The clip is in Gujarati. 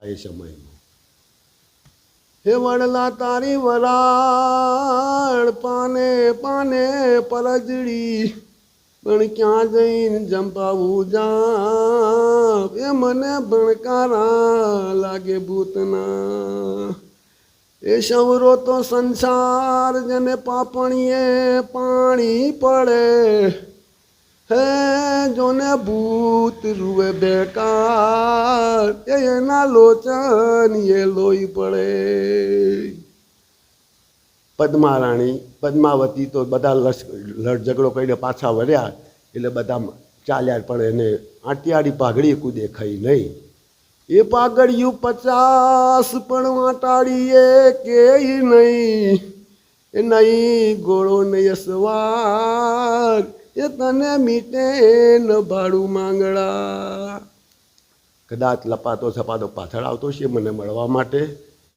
એ સમયમાં હે વડલા તારી વરાળ પાને પાને પરજડી પણ ક્યાં જઈને જંપાવું જા એ મને ભણકારા લાગે ભૂતના એ સવરો તો સંસાર જને પાપણીએ પાણી પડે હે જોને ભૂત રૂએ બેકાર એના લોચન એ લોહી પડે. પદ્મારાણી પદ્માવતી તો બધા લડ ઝઘડો કરીને પાછા વળ્યા એટલે બધા ચાલ્યા પણ એને આંટિયાળી પાઘડી કોઈ દેખાઈ નહીં. એ પાઘડિયું 50 પણ વાટાડીએ કે નહીં એ નહીં ગોળો નહીં સવાર એ તને મીટે ન ભાડું માંગડા. કદાચ લપાતો છપાતો પાછળ આવતો છે મને મળવા માટે.